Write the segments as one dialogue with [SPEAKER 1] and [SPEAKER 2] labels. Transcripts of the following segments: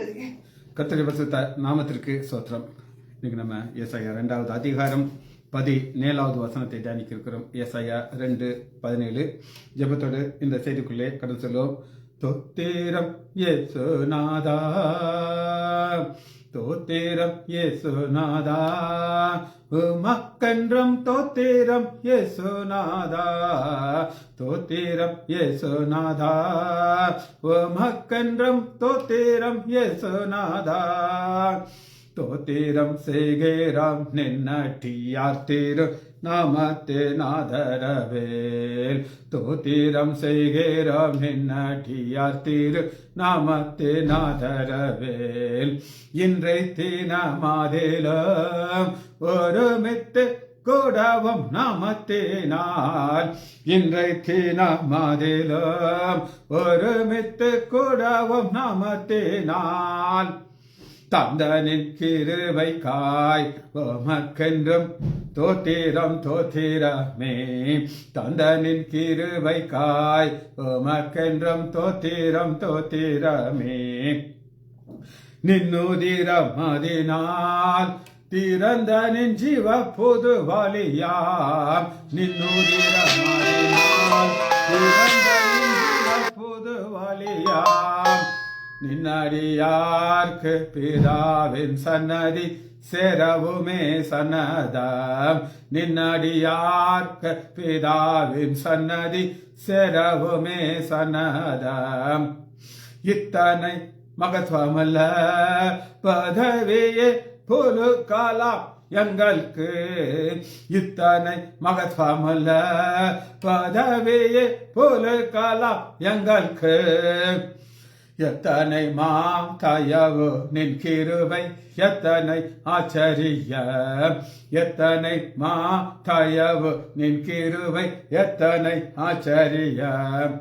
[SPEAKER 1] கர்த்தருடைய பரிசுத்த நாமத்திற்கு ஸ்தோத்திரம். இன்னைக்கு நம்ம ஏசாயா 2வது அதிகாரம் 17வது வசனத்தை தியானிக்க இருக்கிறோம். ஏசாயா 2:17. ஜெபத்தோடு இந்த செய்திக்குள்ளே கடந்து செல்வோம். தோத்திரம் இயேசுநாதா, தோத்திரம் இயேசுநாதா, உமக்கென்றும் தோத்திரம் இயேசுநாதா, தோத்திரம் இயேசுநாதா, உமக்கென்றும் தோத்திரம் இயேசுநாதா, தோத்திரம் செய்கிறோம் நின்னட்டியார் திரு நாமத்தே நாதரவேல், தோத்திரம் செய்கிறோம் நின்னட்டியார் திரு நாமத்தே நாதரவேல். இன்றை தினமாதிலும் ஒருமித்து கூடவும் நாமத்தினால், இன்றை தினமாதிலும் ஒருமித்து கூடவும் நாமத்தினால், தந்தனின் கிருபைக்காய் உமக்கென்றும் தோத்திரம் தோத்திரமே, தந்தனின் கிருபைக்காய் உமக்கென்றும் தோத்திரம் தோத்திரமே. நின்னுதிரம் அதனால் திறந்த நின் ஜீவ பொது வழியாம், நின்னுதிரம் அதனால் திறந்த நின் ஜீவ பொது வழியாம், நின்னடியார்க்கு பிதாவின் சன்னதி சேரவுமே சன்னதம், நின்னடியார்க்கு பிதாவின் சன்னதி சேரவுமே சன்னதம். இத்தனை மகத்துவமல்ல பதவியே புலு காலம் எங்களுக்கு, இத்தனை மகத்துவமல்ல பதவியே புலு காலம் எங்களுக்கு. எத்தனை தயவு நின் கிருபை எத்தனை ஆச்சரியம், எத்தனை தயவு நின் கிருபை எத்தனை ஆச்சரியம்.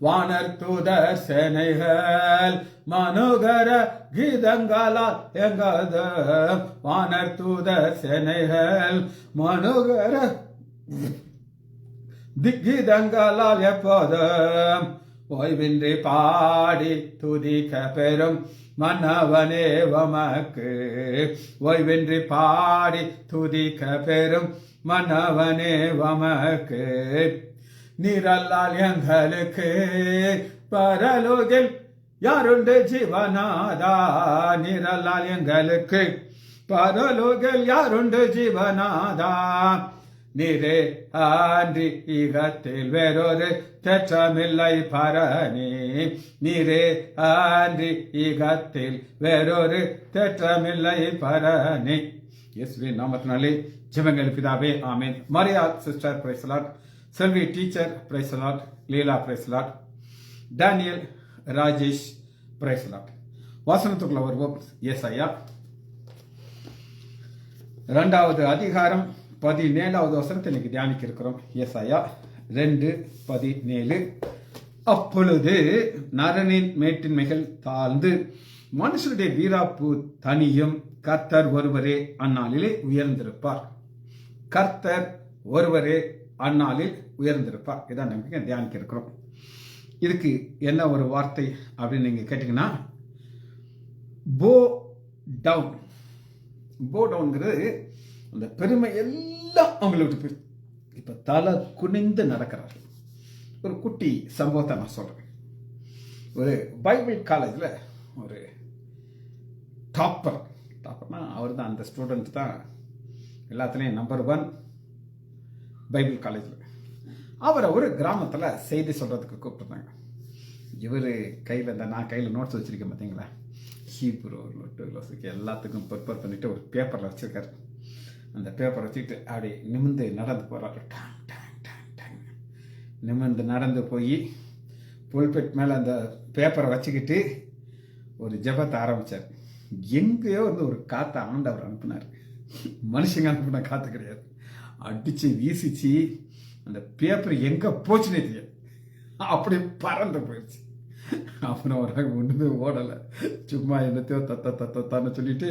[SPEAKER 1] வானர் தூதர் சேனைகள் மனோகர கீதங்களால் எங்கது, வானர் தூதர் சேனைகள் மனோகர கீதங்களால் எப்போதும் ஓய்வின்றி பாடி துதிக்க பெறும் மன்னவனே வமக்கு, ஓய்வின்றி பாடி துதிக்க பெறும் மன்னவனே வமக்கு. நீரல்லால் எங்களுக்கு பரலோகில் யாருண்டு ஜீவனாதா, நீரல்லால் எங்களுக்கு பரலோகில் யாருண்டு ஜீவனாதா, நீரே அன்றி ஈகத்தில் வேறொரு தேற்றமில்லை பரணி, நீரே அன்றி ஈகத்தில் வேறொரு தேற்றமில்லை பரணி. இயேசுவின் நாமத்தினாலே ஜெபங்கள் பிதாவே, ஆமென். Maria sister praise the Lord, Selvi teacher praise the Lord, Leela praise the Lord, Daniel Rajesh praise the Lord. வசனத்துக்குள்ள வருவோம். ஏசாயா 2வது அதிகாரம் 17வது வசனத்தை இன்னைக்கு தியானிக்க இருக்கிறோம். ஏசாயா 2:17. அப்பொழுது நரனின் மேட்டின்மைகள் தாழ்ந்து மனுஷருடைய வீராப்பு தனியும், கர்த்தர் ஒருவரே அந்நாளிலே உயர்ந்திருப்பார், கர்த்தர் ஒருவரே அந்நாளில் உயர்ந்திருப்பார். இதான் நமக்கு தியானிக்க இருக்கிறோம். இதுக்கு என்ன ஒரு வார்த்தை அப்படின்னு நீங்க கேட்டீங்கன்னா, போ டவுன். போ டவுன்ங்கிறது அந்த பெருமை எல்லாம் அவங்களை விட்டு போயிடுது. இப்ப தலை குனிந்து நடக்கிறார்கள். ஒரு குட்டி சம்பவத்தை நான் சொல்றேன். ஒரு பைபிள் காலேஜில் ஒரு டாப்பர்னா அவர் தான், அந்த ஸ்டூடெண்ட் தான் எல்லாத்துலேயும் நம்பர் 1 பைபிள் காலேஜில். அவரை ஒரு கிராமத்தில் செய்தி சொல்றதுக்கு கூப்பிட்டுருந்தாங்க. இவர் கையில் நான் கையில் நோட்ஸ் வச்சிருக்கேன் பார்த்தீங்களா, ஹீப்ரூ நோட்டு எல்லாத்துக்கும் ப்ரிப்பேர் பண்ணிட்டு ஒரு பேப்பரில் வச்சிருக்காரு. அந்த பேப்பரை வச்சுக்கிட்டு அப்படி நிமிர்ந்து நடந்து போகிறாரு. நிமிர்ந்து நடந்து போய் புல்பெட் மேலே அந்த பேப்பரை வச்சுக்கிட்டு ஒரு ஜெபத்தை ஆரம்பித்தார். எங்கேயோ வந்து ஒரு காற்றை ஆண்டவர் அனுப்புனார். மனுஷங்க அனுப்புன காற்று கிடையாது. அடித்து வீசிச்சு அந்த பேப்பர் எங்கே போச்சுன்னே தெரியாது, அப்படி பறந்து போயிடுச்சு. அப்புறம் ஒரு ஒன்றுமே ஓடலை, சும்மா என்னத்தையோ தத்தான்னு சொல்லிட்டு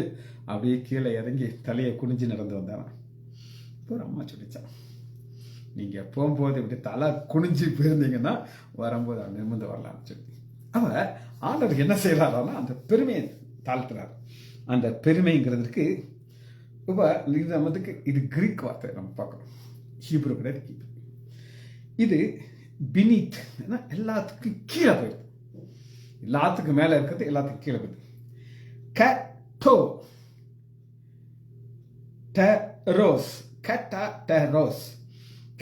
[SPEAKER 1] அப்படியே கீழே இறங்கி தலையை குனிஞ்சு நடந்து வந்தாரான். இப்போ ஒரு அம்மா சொல்லிச்சான், நீங்கள் போகும்போது இப்படி தலை குனிஞ்சு போயிருந்தீங்கன்னா வரும்போது நிமிர்ந்து வரலாம்னு சொல்லி. அவ ஆண்டவர் என்ன செய்யறாருன்னா அந்த பெருமையை தாழ்த்துறார். அந்த பெருமைங்கிறதுக்கு இது நமக்கு இது கிரீக் வார்த்தை நம்ம பார்க்கணும், ஹீப்ரு கிடையாது. இது பினித், எல்லாத்துக்கும் கீழே போயிடுது, எல்லாத்துக்கும் மேலே இருக்கிறது எல்லாத்துக்கும் கீழே போயிடுது. கட்டோ டெரோஸ், கட்டா டெரோஸ்,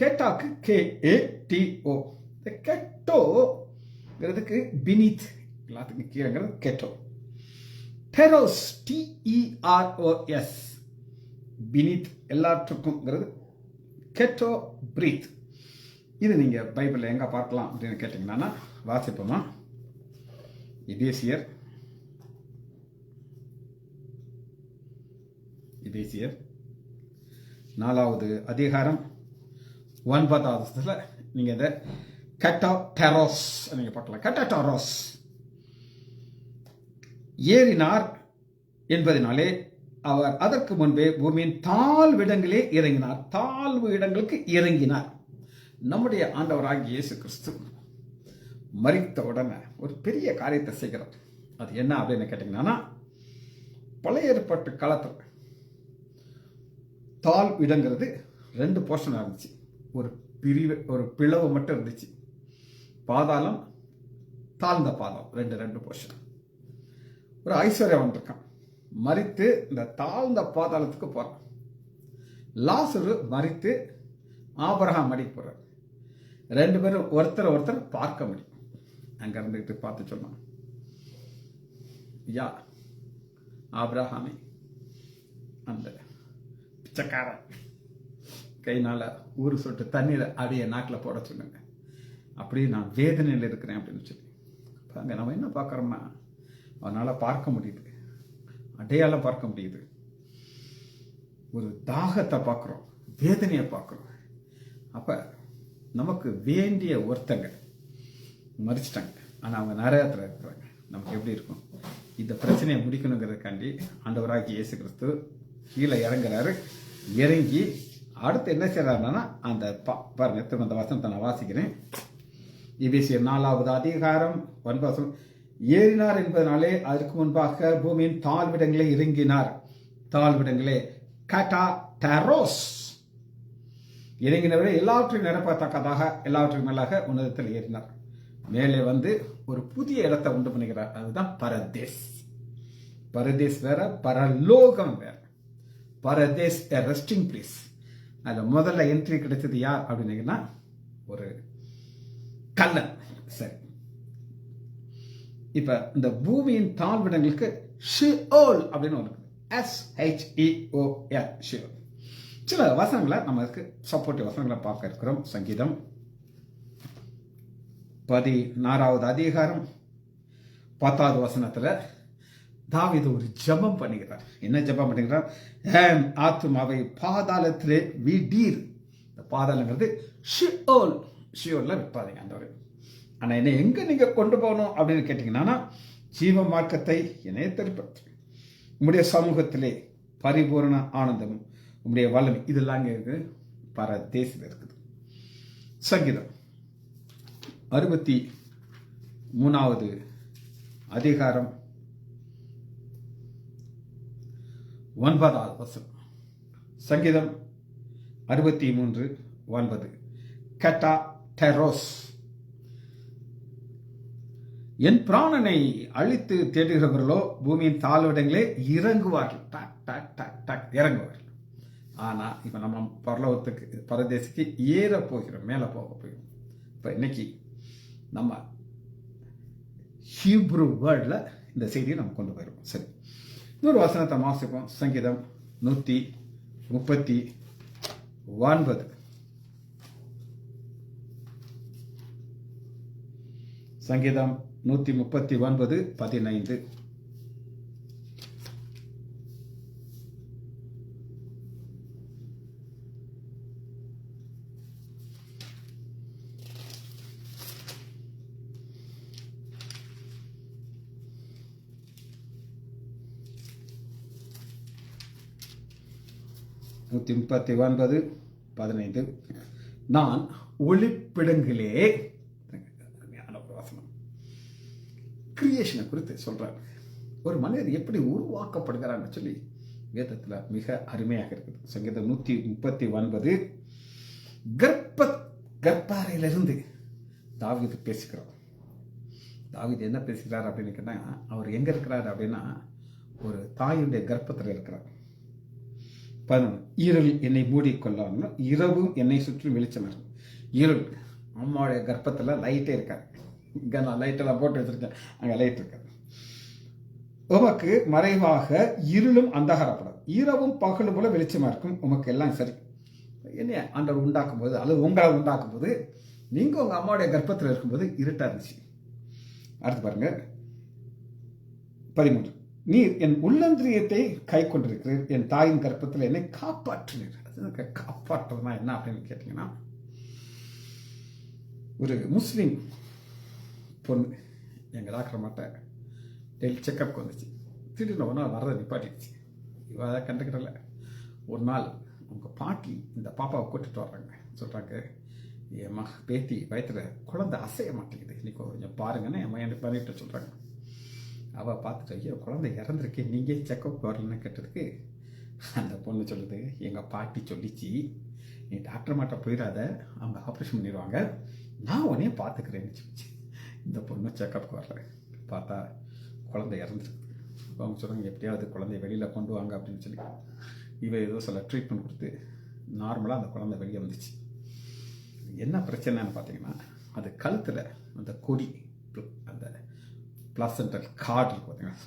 [SPEAKER 1] கேட்டாக்கு KATO. இந்த கெட்டோங்கிறதுக்கு பினித், எல்லாத்துக்கும் கீழேங்கிறது கெட்டோ. டெரோஸ் TEROS, பினித் எல்லாற்றுக்கும்ங்கிறது கெட்டோ பிரீத். இது நீங்க பைபிள்ல எங்க பார்க்கலாம் அப்படின்னு கேட்டீங்கன்னா வாசிப்போமா? எபேசியர் 4வது அதிகாரம் 9வது வசனத்துல நீங்க இந்த கட்டாடெரோஸ் நீங்க பார்க்கலாம். கட்டாடெரோஸ், ஏறினார் என்பதனாலே அவர் அதற்கு முன்பே பூமியின் தாழ்விடங்களே இறங்கினார். தாழ்வு இடங்களுக்கு இறங்கினார். நம்முடைய ஆண்டவராகிய இயேசு கிறிஸ்து மரித்த உடனே ஒரு பெரிய காரியத்தை செய்கிறார். அது என்ன அப்படின்னு கேட்டீங்கன்னா, பழைய ஏற்பாட்டு காலத்தில் தாழ் இடங்கிறது 2 போர்ஷன் இருந்துச்சு. ஒரு பிரிவு, ஒரு பிளவு மட்டும் இருந்துச்சு. பாதாளம், தாழ்ந்த பாதாளம், 2 போர்ஷன். ஒரு ஐஸ்வர்யவன் இருக்கான், மரித்து இந்த தாழ்ந்த பாதாளத்துக்கு போறான். லாசரு மரித்து ஆபிரகாம் மடிக்கு போறார். 2 பேரும் ஒருத்தர் பார்க்க முடியும். அங்க இருந்துகிட்டு பார்த்து சொன்னான், யா ஆபிரகாமே, அந்த பிச்சைக்காரன் கைனால ஊரு சொட்டு தண்ணீரை அப்படியே நாட்டில் போட சொன்னாங்க. அப்படியே நான் வேதனையில் இருக்கிறேன் அப்படின்னு சொல்லி அங்கே நம்ம என்ன பார்க்குறோம்னா, அவனால் பார்க்க முடியுது, அடையாளம் பார்க்க முடியுது, ஒரு தாகத்தை பார்க்குறோம், வேதனையை பார்க்குறோம். அப்போ நமக்கு வேண்டிய ஒருத்தங்க மறிச்சிட்டாங்க, ஆனால் அவங்க நரகத்தில் இருக்கிறாங்க. நமக்கு எப்படி இருக்கும்? இந்த பிரச்சனையை முடிக்கணுங்கிறதுக்காண்டி ஆண்டவராகிய இயேசு கிறிஸ்து கீழே இறங்குறாரு. இறங்கி அடுத்து என்ன செய்யறாருன்னா, அந்த பாருங்க, திரும்ப அந்த வசனத்தை நான் வாசிக்கிறேன். எபேசியர் 4வது அதிகாரம் 9வது வசனம். ஏறினார் என்பதனாலே அதற்கு முன்பாக பூமியின் தாழ்விடங்களே இறங்கினார். தாழ்விடங்களே கட்டாடெரோஸ், இறங்கினவரை எல்லாவற்றையும் நிரப்பத்தக்கதாக எல்லாவற்றையும் மேலாக உன்னதத்தில் ஏறினார். மேலே வந்து ஒரு புதிய இடத்தை உண்டு பண்ணுகிறார். அதுதான் பரதேஸ். பரதேஸ் வேற, பரலோகம் வேற. Pradesh a resting place. அதில் முதல்ல என்ட்ரி கிடைச்சது யார் அப்படின்னீங்கன்னா, ஒரு கல்லன். சரி, இப்ப இந்த பூமியின் தாழ்விடங்களுக்கு ஷியோல் அப்படின்னு ஒன்று SHEOL, ஷியோல். சில வசனங்களை நமக்கு சப்போர்ட்டிவ் வசனங்களை பார்க்க இருக்கிறோம். சங்கீதம் 16வது அதிகாரம் 10வது வசனத்துல தாவீது ஒரு ஜெபம் பண்ணுகிறார். என்ன ஜெபம் பண்ணுகிறார்? என் ஆத்துமாவை பாதாளத்திலே விடீர். இந்த பாதாளங்கிறது ஷியோல். ஷியோல்ல விற்பாதீங்க ஆண்டவரே. ஆனா என்னை எங்க நீங்க கொண்டு போகணும் அப்படின்னு கேட்டீங்கன்னா, ஜீவ மார்க்கத்தை என்னைய திருப்பி உம்முடைய சமூகத்திலே பரிபூரண ஆனந்தமும் உம்முடைய வல்லமை, இதெல்லாம் இங்க இருக்கு, பரதேசில் இருக்குது. சங்கீதம் 63வது அதிகாரம் 9வது வசனம். சங்கீதம் 63:9. கட்டாடெரோஸ், என் பிராணனை அழித்து தேடுகிறவர்களோ பூமியின் தாழ்விடங்களே இறங்குவார்கள். இறங்குவார்கள். ஆனா இப்ப நம்ம பரலோகத்துக்கு, பரதேசிக்கு ஏற போகிறோம், மேல போக போகிறோம். இப்ப இன்னைக்கு நம்ம ஹீப்ரு வேர்ட்ல இந்த செய்தியை நம்ம கொண்டு போயிருக்கோம். சரி, இன்னொரு வசனத்தை வாசிப்போம். சங்கீதம் 139. சங்கீதம் 139:15. நான் ஒளிப்பிடங்களே, கிரியேஷனை குறித்து சொல்கிறார். ஒரு மனிதர் எப்படி உருவாக்கப்படுகிறான்னு சொல்லி வேதத்தில் மிக அருமையாக இருக்குது. சங்கீதம் 139 கர்ப்பாறையிலிருந்து தாவீது பேசுகிறார். தாவீது என்ன பேசுகிறார் அப்படின்னு கேட்டால், அவர் எங்கே இருக்கிறார் அப்படின்னா ஒரு தாயுடைய கர்ப்பத்தில் இருக்கிறார். 11 இருள் என்னை மூடிக்கொள்ளாமல் இரவும் என்னை சுற்றி வெளிச்சம் இருக்கும். இருள், அம்மாவுடைய கர்ப்பத்தில் லைட்டே இருக்காது. இங்கே நான் லைட்டெல்லாம் போட்டு வச்சுருக்கேன், அங்கே லைட் இருக்காது. உமக்கு மறைவாக இருளும் அந்தகாரப்படாது, இரவும் பகலும் போல வெளிச்சமாக இருக்கும். உமக்கு எல்லாம் சரி. என்ன ஆண்டவர் உண்டாக்கும் போது அல்லது உங்களை உண்டாக்கும் போது நீங்கள் உங்கள் அம்மாவுடைய கர்ப்பத்தில் இருக்கும்போது இருட்டாக இருந்துச்சு. அடுத்து பாருங்க 13 நீர் என் உள்ளந்திரியத்தை கை கொண்டிருக்கிறீர், என் தாயின் கர்ப்பத்தில் என்னை காப்பாற்றினீர். அது காப்பாற்றுறதுனா என்ன அப்படின்னு கேட்டீங்கன்னா, ஒரு முஸ்லீம் பொண்ணு எங்கள் டாக்டர் மாட்ட டெய்லி செக்கப்புக்கு வந்துச்சு. திடீர்னு ஒரு நாள் வரதை நிப்பாட்டிடுச்சு. இவ அதை கண்டுக்கிடல. ஒரு நாள் அவங்க பாட்டி இந்த பாப்பாவை கூட்டிட்டு வர்றாங்க. சொல்கிறாங்க, என் பேத்தி வயிற்றுல குழந்தை அசைய மாட்டேங்குது, இன்னைக்கு கொஞ்சம் பாருங்கன்னு என் மையன் பண்ணிட்டு சொல்கிறாங்க. அவள் பார்த்துட்டு, ஐயோ குழந்தை இறந்துருக்கேன், நீங்கள் செக்கப் வரலன்னு கேட்டதுக்கு அந்த பொண்ணு சொல்லுது, எங்கள் பாட்டி சொல்லிச்சு, நீ டாக்டர் மாட்ட போயிடாத, அவங்க ஆப்ரேஷன் பண்ணிடுவாங்க, நான் உடனே பார்த்துக்கிறேன்னு சொல்லிச்சு. இந்த பொண்ணு செக்கப்புக்கு வரல, பார்த்தா குழந்தை இறந்துருக்கு. அவங்க சொல்கிறாங்க, எப்படியாவது குழந்தைய வெளியில் கொண்டு வாங்க அப்படின்னு சொல்லி இவ ஏதோ சில ட்ரீட்மெண்ட் கொடுத்து நார்மலாக அந்த குழந்தை வெளியே வந்துச்சு. என்ன பிரச்சனைன்னு பார்த்தீங்கன்னா, அது கழுத்தில் அந்த கொடி, அந்த பிளாசென்டல் கார்டு இருக்கு பார்த்தீங்கன்னா,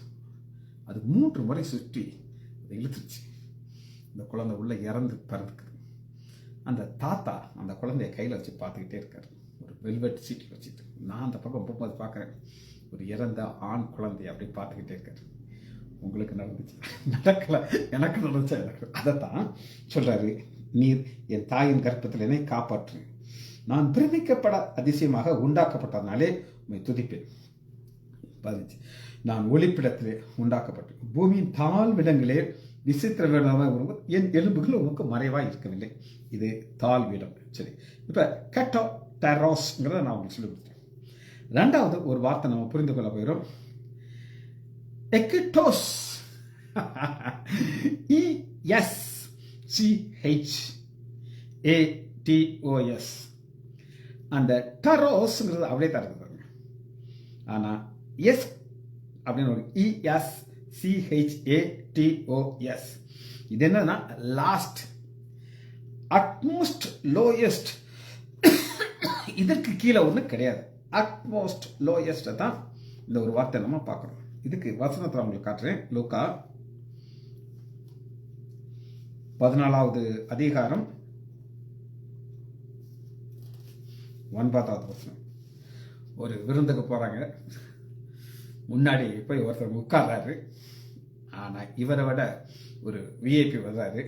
[SPEAKER 1] அது 3 முறை சுற்றி அதை இழுத்துச்சு. இந்த குழந்தை உள்ளே இறந்து பிறந்துக்குது. அந்த தாத்தா அந்த குழந்தைய கையில் வச்சு பார்த்துக்கிட்டே இருக்காரு, ஒரு வெல்வெட் சீட்டில் வச்சுட்டு. நான் அந்த பக்கம் போகும்போது பார்க்குறேன், ஒரு இறந்த ஆண் குழந்தைய அப்படி பார்த்துக்கிட்டே இருக்காரு. உங்களுக்கு நடந்துச்சு, நடக்கலை, எனக்கு நடந்துச்சா எனக்கு. அதைத்தான் சொல்கிறாரு, நீர் என் தாயின் கர்ப்பத்தில் என்னை காப்பாற்று, நான் பிரமிக்கப்பட அதிசயமாக உண்டாக்கப்பட்டதுனாலே உண்மை துதிப்பேன். 15 நான் ஒளிப்பிடத்திலே உண்டாக்கப்பட்டேன், பூமியின் தாழ்விடங்களே விசித்திர வீடமாக வரும்போது என் எலும்புகள் உனக்கு மறைவாக இருக்கவில்லை. இது தாழ்விடம். சரி, இப்போ கெட்டோ டெரோஸ்ங்கிறத நான் உங்களுக்கு சொல்லி கொடுத்தேன். 2வது ஒரு வார்த்தை நம்ம புரிந்து கொள்ள போகிறோம், எக்கிட்டோஸ். ESCHATOS. அந்த டரோஸ்ங்கிறது அப்படியே தான் இருக்குது. ஆனால் எஸ் அப்படின்னு ஒரு ESCHATOS. இது என்னன்னா லாஸ்ட், அட்மோஸ்ட், லோயஸ்ட். இதற்கு கீழே ஒன்று கிடையாது. அட்மோஸ்ட் லோயஸ்ட் தான் இந்த ஒரு வார்த்தை நம்ம பார்க்குறோம். இதுக்கு வசனத்தை உங்களுக்கு காட்டுறேன். லூக்கா 14வது அதிகாரம் 9வது வசனம். ஒரு விருந்துக்கு போகிறாங்க, முன்னாடி போய் ஒருத்தர் உட்கார்றாரு. ஆனால் இவரை விட ஒரு விஐபி வர்றாரு.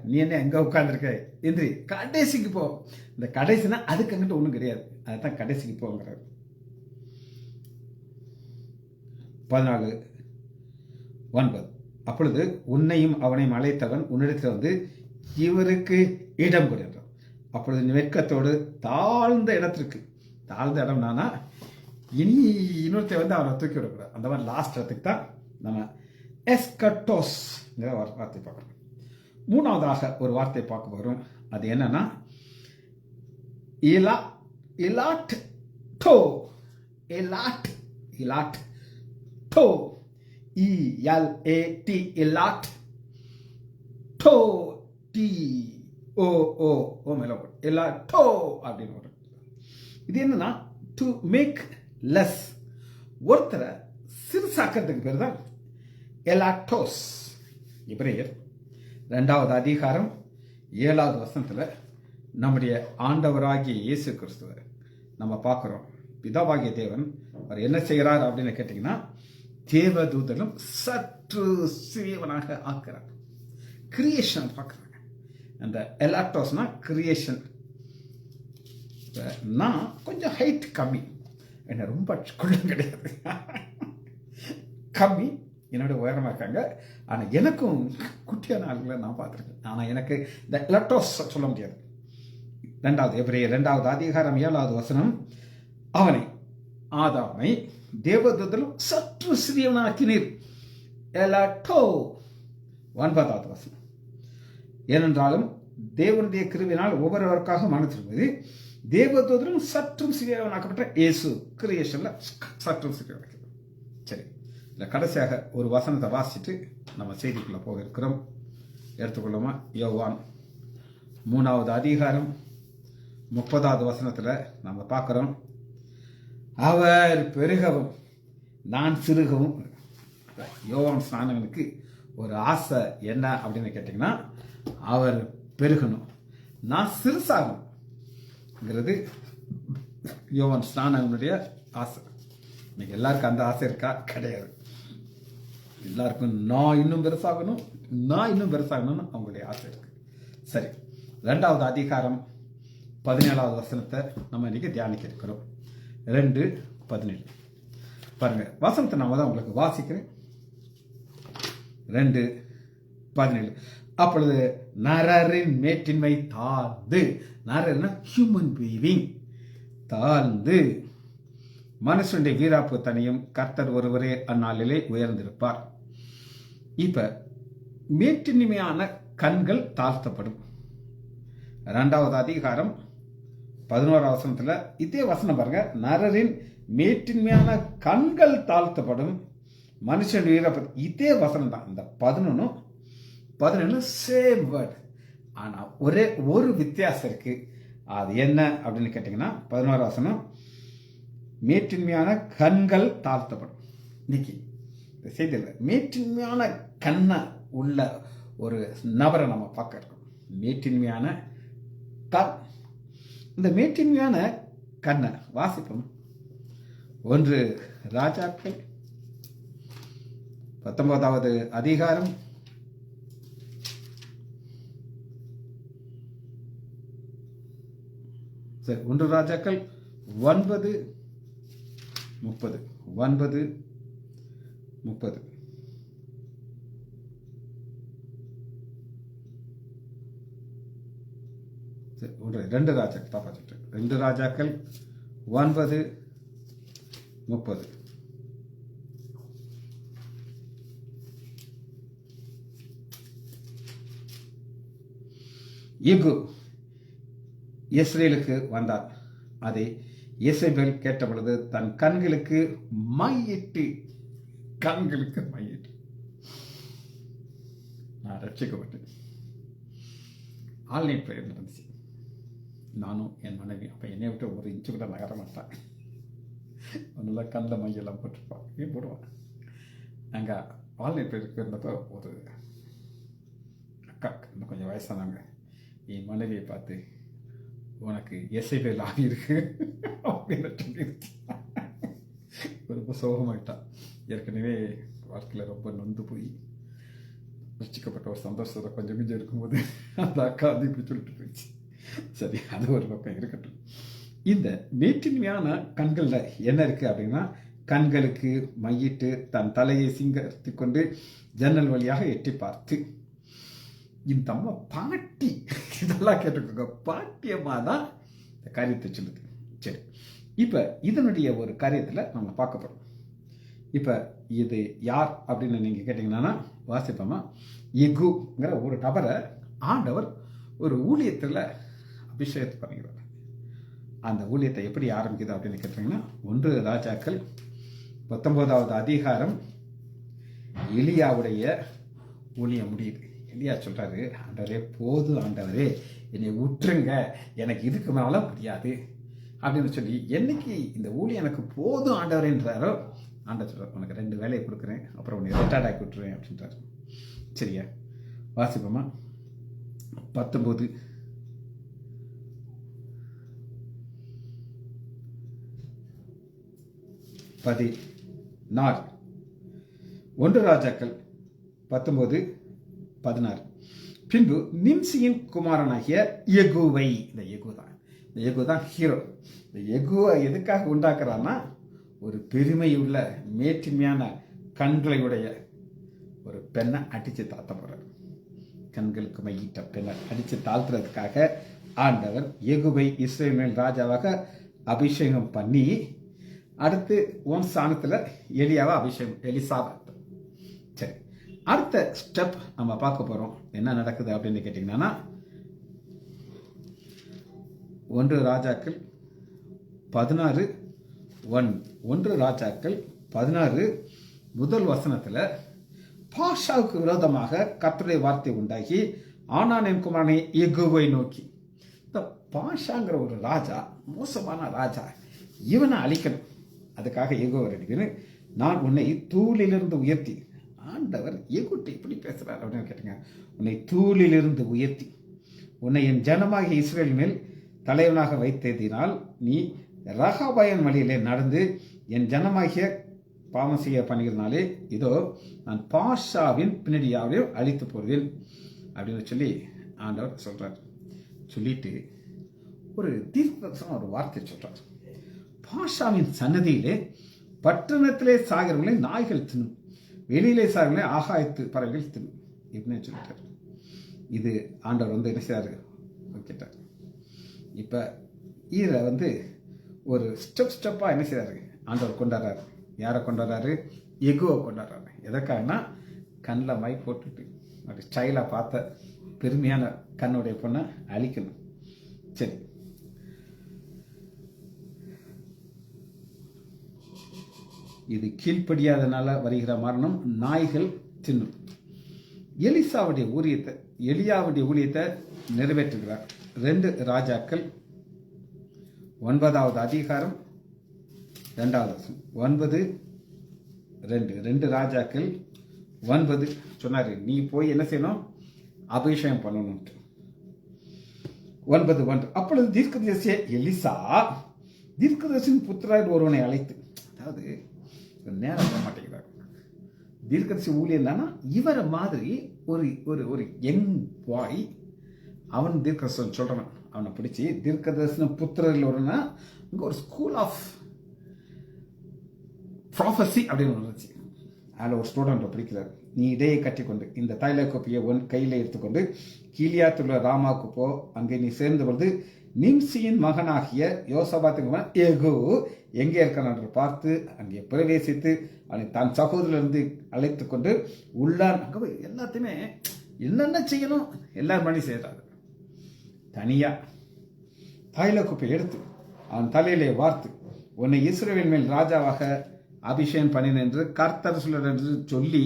[SPEAKER 1] நீ என்ன எங்கே உட்காந்துருக்க, எந்திரி, கடைசிக்கு போ. இந்த கடைசினா அதுக்கு அங்கிட்ட ஒன்றும் கிடையாது, அதுதான் கடைசிக்கு போங்கிறாரு. 14:9 அப்பொழுது உன்னையும் அவனையும் அழைத்தவன் உன்னிடத்தில் வந்து இவருக்கு இடம் கொடு என்றான். அப்பொழுது வெட்கத்தோடு தாழ்ந்த இடத்திற்கு, தாழ்ந்த இடம் நானா, இனி இன்னொருத்தை வந்து அவனை தூக்கி விடக்கூடாது, அந்த மாதிரி லாஸ்ட் இடத்துக்கு தான் நம்ம எஸ்கட்டோஸ் வார்த்தை பார்க்கணும். 3வதாக ஒரு வார்த்தை பார்க்க வரும். அது என்னன்னா இலாட் டோ. இலாட் டோ, ELAT, இலாட் டோ, TOO, மேல இலாட்டோ அப்படின்னு வரும். இது என்னன்னா டு மேக் லெஸ், ஒருத்தரை சிறுசாக்கிறதுக்கு பேர் தான் எலாட்டோஸ். எபிரேயர் 2வது அதிகாரம் 7வது வசனத்தில் நம்முடைய ஆண்டவராகிய இயேசு கிறிஸ்துவர் நம்ம பார்க்குறோம். பிதாவாகிய தேவன் அவர் என்ன செய்கிறார் அப்படின்னு கேட்டிங்கன்னா, தேவதூதலும் சற்று சிறியவனாக ஆக்குறார். கிரியேஷன் பார்க்குறாங்க. அந்த எலாட்டோஸ்னா கிரியேஷன். நான் கொஞ்சம் ஹைட் கம்மி, என்ன ரொம்ப குள்ளம் கிடையாது, கம்மி, என்னோட உயரமாக இருக்காங்க. ஆனால் எனக்கும் குட்டியான ஆளுங்களை நான் பார்த்துருக்கேன். ஆனால் எனக்கு இந்த எலாட்டோஸ் சொல்ல முடியாது. 2வது எபிரேயர் 2வது அதிகாரம் 7வது வசனம், அவனை ஆதாமை தேவதூதரும் சற்று சிறியவனாக்கினீர். எலாட்டோ 9வது வசனம். ஏனென்றாலும் தேவனுடைய கிருபையினால் ஒவ்வொருவருக்காக மனம் திரும்புவது தேவதூதரும் சற்றும் சிறியவனாக்கப்பட்ட இயேசு கிரியேஷன்ல சற்றும் சிறியவனாக்க. சரி, இந்த கடைசியாக ஒரு வசனத்தை வாசிச்சுட்டு நம்ம செய்திக்குள்ள போக இருக்கிறோம். எடுத்துக்கொள்ளுமா? யோவான் 3வது அதிகாரம் 30வது வசனத்துல நம்ம பார்க்கிறோம், அவர் பெருகவும் நான் சிறுகவும். யோவான் ஸ்நானகனுக்கு ஒரு ஆசை என்ன அப்படின்னு கேட்டீங்கன்னா, அவர் பெருகணும், நான் சிறுசாகணுங்கிறது யோவான் ஸ்நானகனுடைய ஆசை. இன்னைக்கு எல்லாருக்கும் அந்த ஆசை இருக்கா? கிடையாது. எல்லாருக்கும் நான் இன்னும் பெருசாகணும்னு அவங்களுடைய ஆசை இருக்கு. சரி, 2வது அதிகாரம் 17வது வசனத்தை நம்ம இன்னைக்கு தியானிக்க இருக்கிறோம். 2:17 பாருங்க. வசனத்தை நான் தான் உங்களுக்கு வாசிக்கிறேன். 2:17. அப்பொழுது நரரின் மேட்டின்மை தாழ்ந்து, நரர்னா ஹியூமன் பீயிங், தாழ்ந்து மனுஷனுடைய வீராப்பு தனியும் கர்த்தர் ஒருவரே அந்நாளிலே உயர்ந்திருப்பார். இப்ப மேட்டின்மையான கண்கள் தாழ்த்தப்படும். 2வது அதிகாரம் 11வது வசனத்துல இதே வசனம் பாருங்க. நரரின் மேட்டின்மையான கண்கள் தாழ்த்தப்படும், மனுஷன் வீராப்பு. இதே வசனம் தான். இந்த 11 சேம் வேர்ட். ஆனா ஒரே ஒரு வித்தியாசம் இருக்கு. அது என்ன அப்படின்னு கேட்டீங்கன்னா, 11வது வசனம் மேட்டின்மையான கண்கள் தாழ்த்தப்படும். இன்னைக்கு இந்த செய்தியில் மேட்டின்மையான கண்ணை உள்ள ஒரு நபரை நம்ம பார்க்க இருக்கோம். மேட்டின்மையான கண். இந்த மேட்டின்மையான கண்ணை வாசிப்போம். 1 ராஜாக்கள் 19வது அதிகாரம் 1 ராஜாக்கள் 9:30. 9:30. சரி, 2 ராஜாக்கள் தப்பா சொல்லிட்டேன். 2 ராஜாக்கள் 9:30. யெகூ இஸ்ரேலுக்கு வந்தார். அதை இசபேல் கேட்ட பொழுது தன் கண்களுக்கு மையிட்டு நான் ரட்சிக்கப்பட்டேன். ஆன்லைன் ப்ரேயர் நடந்துச்சு. நானும் என் மனைவி. அப்போ என்னை விட்டு ஒரு இன்ச்சு கூட நகர மாட்டான். நல்லா கண்ணில் மையெல்லாம் போட்டிருப்பான், போடுவான். நாங்கள் ஆன்லைன் ப்ரேயருக்கு இருந்தப்போ ஒரு அக்கா, இன்னும் கொஞ்சம் வயசானவங்க, என் மனைவியை பார்த்து உனக்கு எஸ்ஐபேல் ஆகியிருக்கு அப்படின்னு சொல்லிடுச்சு. ரொம்ப சோகமாயிட்டான். ஏற்கனவே வாழ்க்கையில் ரொம்ப நொந்து போய் ரசிக்கப்பட்ட ஒரு சந்தோஷத்தை கொஞ்சம் கொஞ்சம் இருக்கும்போது அந்த அக்கா வந்து இப்படி சொல்லிட்டு போயிடுச்சு. சரி, அது ஒரு பக்கம் இருக்கட்டும். இந்த மேட்டின்மையான கண்களில் என்ன இருக்கு அப்படின்னா, கண்களுக்கு மையிட்டு தன் தலையை சிங்கரித்து கொண்டு ஜன்னல் வழியாக எட்டி பார்த்து, இந்த அம்மா பாட்டி, இதெல்லாம் கேட்டுக்கோங்க, பாட்டியம்மா தான் இந்த காரியத்தை சொல்லுது. சரி, இப்போ இதனுடைய ஒரு காரியத்தில் நம்ம பார்க்க போகிறோம். இப்போ இது யார் அப்படின்னு நீங்கள் கேட்டிங்கன்னா வாசிப்போமா. யெகூங்கிற ஒரு நபரை ஆண்டவர் ஒரு ஊழியத்தில் அபிஷேகத்தை பண்ணுகிறார். அந்த ஊழியத்தை எப்படி ஆரம்பிக்குது அப்படின்னு கேட்டிங்கன்னா, 1 ராஜாக்கள் 19வது அதிகாரம் எலியாவுடைய ஊழியம் முடியுது. எலியா சொல்றாரு, ஆண்டவரே போதும், ஆண்டவரே என்னை விட்டுருங்க, எனக்கு இதுக்கு மேல முடியாது அப்படின்னு சொல்லி, என்னைக்கு இந்த ஊழியம் எனக்கு போதும் ஆண்டவரேன்றாரோ, ஆண்டவர் சொல்றாரு, உனக்கு 2 வேலையை கொடுக்குறேன், அப்புறம் உன்னை ரிட்டையர்ட் ஆக்கி விட்டுருவேன் அப்படின்றாரு. சரியா, வாசிப்போமா. 19:14. 1 ராஜாக்கள் 19:16. பின்பு நிம்சியின் குமாரனாகிய யெகூவை, இந்த யெகூ தான் ஹீரோ. இந்த யெகூவை எதுக்காக உண்டாக்குறான்னா, ஒரு பெருமையுள்ள மேட்டின்மையான கண்களை உடைய ஒரு பெண்ணை அடித்து தாழ்த்த போறார். கண்களுக்கு மையிட்ட பெண்ணை அடித்து தாழ்த்துறதுக்காக ஆண்டவர் யெகூவை இஸ்ரவேல் ராஜாவாக அபிஷேகம் பண்ணி அடுத்து உன் ஸ்தானத்தில் எலியாவை அபிஷேகம், எலிசாவை. சரி, அடுத்த ஸ்டெப் நம்ம பார்க்க போகிறோம். என்ன நடக்குது அப்படின்னு கேட்டிங்கன்னா, 1 ராஜாக்கள் 16 முதல் வசனத்தில் பாஷாவுக்கு விரோதமாக கர்த்தருடைய வார்த்தை உண்டாகி ஆனானின் குமாரனை யெகூவை நோக்கி. இந்த பாஷாங்கிற ஒரு ராஜா, மோசமான ராஜா, இவனை அழிக்கணும். அதுக்காக யெகூவை அடிக்கணும். நான் உன்னை தூளிலிருந்து உயர்த்தி, ஆண்டவர் யெகூட்ட இப்படி பேசுறார் அப்படின்னு கேட்டுங்க, உன்னை தூளிலிருந்து உயர்த்தி உன்னை என் ஜனமாகிய இஸ்ரவேல் மேல் தலைவனாக வைத்ததினால் நீ ரகாபாயன் வழியிலே நடந்து என் ஜனமாகிய பாவம் செய்ய பண்ணுகிறதுனாலே இதோ நான் பாஷாவின் பின்னடியாவையும் அழித்து போடுவேன் அப்படின்னு சொல்லி ஆண்டவர் சொல்றார். சொல்லிட்டு ஒரு தீர்க்கதரிசனம் ஒரு வார்த்தை சொல்றார். பாஷாவின் சன்னதியிலே பட்டணத்திலே சாகிறவர்களை நாய்கள் தின்னும், வெளியிலே சாகிறவர்களை ஆகாயத்து பறவைகள் தின்னும் இப்படின்னு சொல்லிட்டார். இது ஆண்டவர் என்ன செய்யாரு கேட்டார். இப்போ இதில் ஒரு ஸ்டெப்பாக என்ன செய்யறாரு ஆண்டவர் கொண்டாடுறாரு. யாரை கொண்டாடுறாரு? யெகூவை கொண்டாடுறாரு. எதற்காகனா, கண்ணில் மை போட்டுட்டு அப்படி ஸ்டைலாக பார்த்த பெருமையான கண்ணுடைய பொண்ணை அழிக்கணும். சரி, இது கீழ்ப்படியாதனால வருகிற மரணம் நாய்கள் தின்னும். எலியாவுடைய ஊழியத்தை நிறைவேற்றுகிறார். 2 ராஜாக்கள் 9வது அதிகாரம் 2வது வசனம். 9:2 ராஜாக்கள் 9 சொன்னாரு, நீ போய் என்ன செய்யணும்? அபிஷேகம் பண்ணணும். 9:1 அப்பொழுது தீர்க்கதரிசி எலிசா தீர்க்கதரிசியின் புத்திரர் ஒருவனை அழைத்து, அதாவது நேரம் போக மாட்டேங்கிறார். தீர்க்கதரிசி ஊழியம் தானா, இவரை மாதிரி ஒரு யங் பாய், அவன் தீர்க்கதரிசனம் சொல்றான். அவனை பிடிச்சி தீர்க்கதரிசன புத்திரர்கள் ஒருனா இங்கே ஒரு ஸ்கூல் ஆஃப் ப்ராஃபஸி அப்படின்னு வந்துச்சு. அதில் ஒரு ஸ்டூடெண்ட் படிக்கிறார். நீ இடையை கட்டிக்கொண்டு இந்த தைல கோப்பையை உன் கையில் எடுத்துக்கொண்டு கீலியாத்துள்ள ராமாவுக்கு போ. அங்கே நீ சேர்ந்த பொழுது நிம்சியின் மகனாகிய யோசபாத்துக்கு யெகூ எங்கே இருக்கான் என்று பார்த்து அங்கே பிரவேசித்து அவனை தன் சகோதரிலிருந்து அழைத்து கொண்டு உள்ளான். அங்கே போய் எல்லாத்தையுமே என்னென்ன செய்யணும் எல்லாரும் பண்ணி செய்கிறாரு. தனியாக தைல கோப்பையை எடுத்து அவன் தலையிலே வார்த்து, உன்னை இஸ்ரவேல் மேல் ராஜாவாக அபிஷேகம் பண்ணினேன் என்று கர்த்தர் சொல்றார் என்று சொல்லி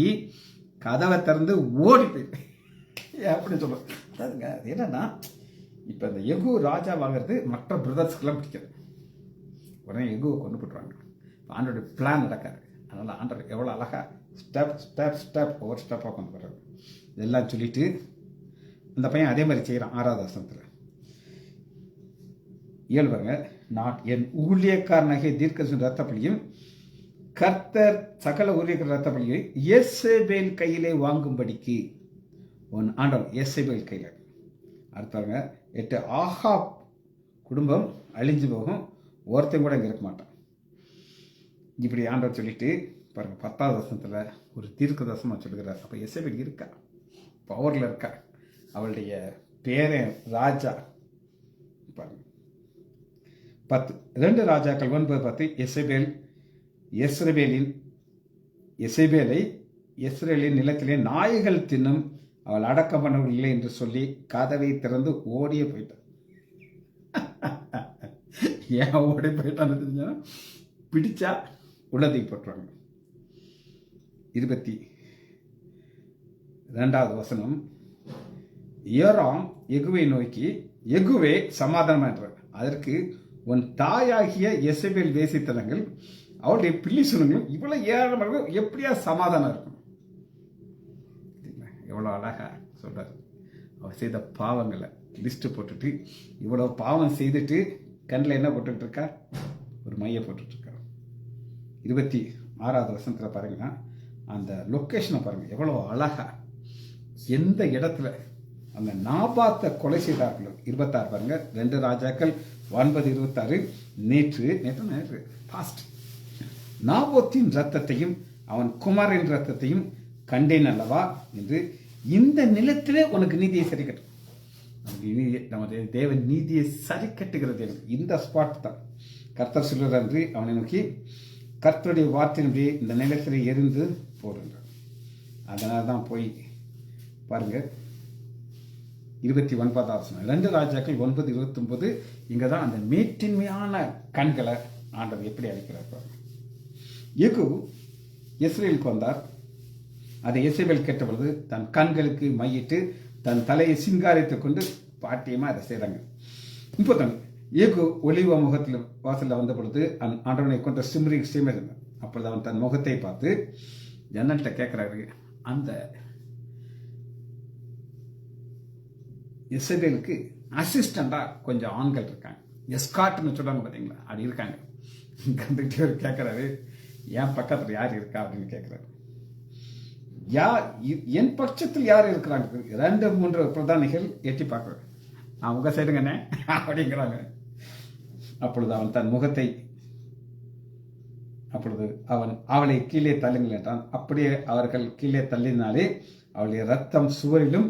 [SPEAKER 1] கதவை திறந்து ஓடி போயிட்டு அப்படி சொல்றோம். அதாவதுங்க, அது என்னன்னா, இப்போ இந்த யெகூ ராஜாவாகிறது மற்ற பிரதர்ஸ்க்கெல்லாம் பிடிக்காது. உடனே யெகூவை கொண்டு போட்டுருவாங்க. ஆண்டோட பிளான் நடக்காது. அதனால ஆண்டவர் எவ்வளோ அழகா ஸ்டெப் ஒவ்வொரு ஸ்டெப்பாக கொண்டு போடுறாரு. இதெல்லாம் சொல்லிட்டு அந்த பையன் அதே மாதிரி செய்கிறான். 6வது வசனத்தில் 7 பாருங்க, நான் என் ஊழியக்காரனாகிய தீர்க்கதரிசியின் ரத்தப்பலியும் கர்த்தர் சகல ஊழியக்கார ரத்தப்பலியை யேசபேல் கையிலே வாங்கும்படிக்கு உன் ஆண்டவன் யேசபேல் கையில். அடுத்தவங்க 8 ஆகாப் குடும்பம் அழிஞ்சு போகும், ஒருத்தையும் கூட இங்கே இருக்க மாட்டான். இப்படி ஆண்டவர் சொல்லிட்டு பாருங்க 10வது வசனத்தில் ஒரு தீர்க்கதரிசனமாக சொல்லுகிறார். அப்போ யேசபேல் இருக்கா, பவரில் இருக்கா, அவளுடைய பேரன் ராஜா. பாருங்க 10 2 ராஜாக்கள் 9:10 இஸ்ரவேலின் நிலத்திலே நாய்கள் தின்னும், அவள் அடக்கம் பண்ணவில்லை என்று சொல்லி கதவை திறந்து ஓடியே போயிட்டான். ஏன் ஓடி போயிட்டான்னு தெரிஞ்சா, பிடிச்சா உள்ளதைக்கு போட்டுருவாங்க. 22வது வசனம், யோராம் யெகூவை நோக்கி, யெகூவே சமாதானம் என்றார். அதற்கு உன் தாயாகிய யெசபேல் வேசித்தனங்கள் அவருடைய பிள்ளை சொன்னங்களும் இவ்வளவு ஏராளமாக எப்படியா சமாதானம் இருக்கும். எவ்வளோ அழகா சொல்றாரு. அவர் செய்த பாவங்களை லிஸ்ட் போட்டுட்டு, இவ்வளவு பாவம் செய்துட்டு கண்ணில் என்ன போட்டுட்டு இருக்கா? ஒரு மைய போட்டுட்டு இருக்கா. 26வது வசனத்தில் பாருங்கன்னா அந்த லொக்கேஷனை பாருங்க, எவ்வளோ அழகா எந்த இடத்துல அந்த நாபாத்தை கொலை செய்தார்களோ. 26 பாருங்க, 2 ராஜாக்கள் 9:26 நேற்று பாஸ்ட். நாபோத்தின் ரத்தத்தையும் அவன் குமாரின் ரத்தத்தையும் கண்டேன் அல்லவா என்று இந்த நிலத்திலே உனக்கு நீதியை சரி கட்டும். நமது தேவன் நீதியை சரி கட்டுகிற தேவன். இந்த ஸ்பாட் தான் கர்த்தர் சொல்றார் என்று அவனை நோக்கி கர்த்தருடைய வார்த்தையின்படி இந்த நிலத்தில் எரிந்து போடுங்க. அதனால தான் போய் பாருங்க 29வது வசனம் 2 ராஜாக்கள் 9:29. இங்கே தான் அந்த மேட்டின்மையான கண்களை ஆண்டவர் எப்படி அழைக்கிறார் பாருங்க. யெகூ இஸ்ரேலுக்கு வந்தார். அதை எசேபேல் கேட்டபொழுது தன் கண்களுக்கு மையிட்டு தன் தலையை சிங்காரித்துக் கொண்டு பாட்டியமாக அதை செய்கிறாங்க. 31 யெகூ ஒலிவ முகத்தில் வாசலில் வந்த பொழுது ஆண்டவனை கொண்ட சிம்ரி இருந்தார். அப்பொழுது அவன் தன் முகத்தை பார்த்து ஜன்னல்கிட்ட கேட்குறாரு. அந்த இசபேலுக்கு அசிஸ்டண்டாக கொஞ்சம் ஆண்கள் இருக்காங்க, எஸ்காட்னு சொல்லுவாங்க பார்த்தீங்களா, அப்படி இருக்காங்க. கண்டுகிட்டே கேட்குறாரு, என் பக்கத்தில் யார் இருக்கா அப்படின்னு கேட்குறாரு. என் பட்சத்தில் யார் இருக்கிறாங்க? 2-3 பிரதானிகள் எட்டி பார்க்குறாரு. அவங்க சைடுங்கண்ணே அப்படிங்கிறாங்க. அப்பொழுது அவன் தன் முகத்தை அவளை கீழே தள்ளுங்கள் என்றான். அப்படியே அவர்கள் கீழே தள்ளினாலே அவளுடைய ரத்தம் சுவரிலும்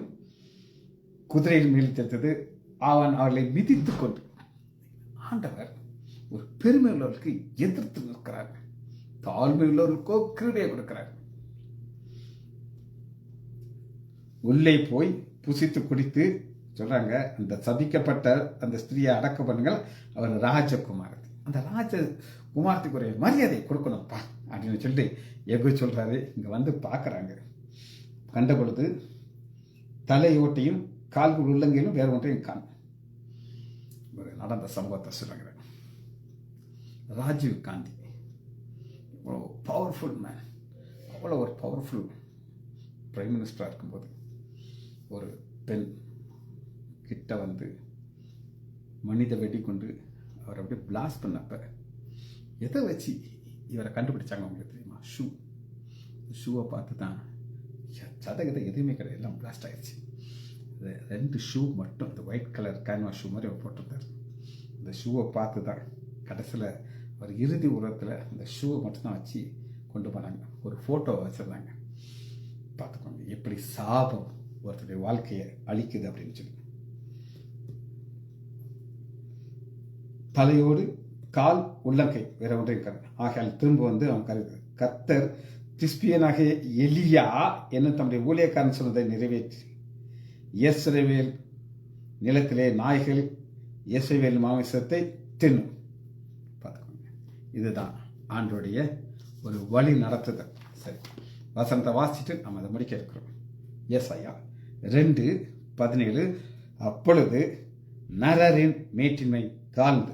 [SPEAKER 1] குதிரையில் மேல் தெரித்தது. அவன் அவர்களை மிதித்து கொண்டு, ஆண்டவர் ஒரு பெருமை உள்ளவர்களுக்கு எதிர்த்து நிற்கிறார், தாழ்மை உள்ளவர்களுக்கோ கிருபையை கொடுக்கிறார். உள்ளே போய் புசித்து குடித்து சொல்றாங்க, அந்த சபிக்கப்பட்ட அந்த ஸ்திரியை அடக்க பண்ணுங்கள், அவர் ராஜகுமாரர், அந்த ராஜகுமாரத்துக்கு ஒரு மரியாதை கொடுக்கணும்ப்பா அப்படின்னு சொல்லிட்டு யெகூ சொல்றாரு. இங்க வந்து பார்க்கறாங்க. கண்ட பொழுது தலையோட்டையும் கால்கள் உள்ளங்கையிலும் வேற ஒன்றையும் காணும். ஒரு நடந்த சம்பவத்தை சொல்லுங்க. ராஜீவ் காந்தி அவ்வளோ பவர்ஃபுல் மேன், அவ்வளோ ஒரு பவர்ஃபுல் பிரைம் மினிஸ்டராக இருக்கும்போது ஒரு பெண் கிட்ட வந்து மனித வெடி கொண்டு அவர் அப்படியே பிளாஸ்ட் பண்ணப்ப எதை வச்சு இவரை கண்டுபிடிச்சாங்க உங்களுக்கு தெரியுமா? ஷூவை பார்த்து தான். சதகதை எதுவுமே கிடையாது, எல்லாம் பிளாஸ்ட் ஆயிடுச்சு. 2 ஷூ மட்டும், இந்த ஒயிட் கலர் கேன்வாஸ் ஷூ மாதிரி அவர் போட்டிருந்தார். இந்த ஷூவை பார்த்து தான் கடைசியில் அவர் இறுதி உரத்தில் அந்த ஷூவை மட்டும்தான் வச்சு கொண்டு போனாங்க. ஒரு ஃபோட்டோ வச்சுருந்தாங்க. பார்த்துக்கோங்க எப்படி சாபம் ஒருத்தருடைய வாழ்க்கையை அழிக்குது அப்படின்னு சொல்லி. தலையோடு கால் உள்ளங்கை வேற ஒன்றை இருக்காரு. ஆகையால் திரும்ப வந்து அவன் கருது கர்த்தர் திஸ்பியனாக எலியா என்ன தம்முடைய ஊழியக்காரன் சொன்னதை நிறைவேற்றி இஸ்ரவேல் நிலத்திலே நாய்கள் இஸ்ரவேல் மாமிசத்தை தின்னும். பார்த்துக்கோங்க, இதுதான் ஆண்டோடைய ஒரு வழி நடத்துதல். சரி, வசனத்தை வாசிச்சுட்டு நம்ம அதை முடிக்க இருக்கிறோம். ஏசாயா 2:17. அப்பொழுது நரரின் மேட்டின்மை தாழ்ந்து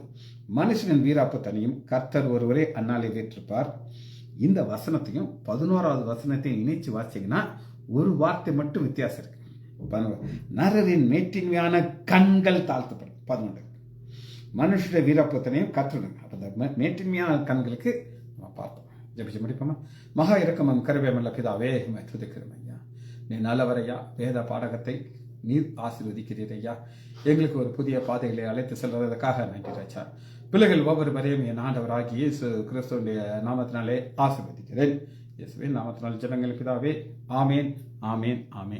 [SPEAKER 1] மனுஷனின் வீராப்பு தனியும், கர்த்தர் ஒருவரே அந்நாளை வீற்றிருப்பார். இந்த வசனத்தையும் 11வது வசனத்தையும் இணைச்சு வாசிங்கன்னா ஒரு வார்த்தை மட்டும் வித்தியாசம் இருக்கு. நரரின் மேட்டின்மையான கண்கள் தாழ்த்தப்படும். 11 மனுஷனுடைய வீராப்புத்தனையும் கற்றுடுங்க. அப்போ மேட்டின்மையான கண்களுக்கு நம்ம பார்ப்போம். ஜெபிச்சு முடிப்போமா? மகா இரக்கமும் கருவேமல்ல பிதாவே, துதிக்கிறோம் ஐயா, நீ நல்லவரையா, வேத பாடகத்தை நீர் ஆசீர்வதிக்கிறீர் ஐயா. எங்களுக்கு ஒரு புதிய பாதைகளை அழைத்து செல்வதற்காக நன்றி ராஜா. பிள்ளைகள் ஒவ்வொரு வரையும் என் ஆண்டவராகி இயேசு கிறிஸ்துவினுடைய நாமத்தினாலே ஆசீர்வதிக்கிறேன். இயேசுவின் நாமத்தினால் ஜெபங்கள் பிதாவே. ஆமேன், ஆமேன், ஆமேன்.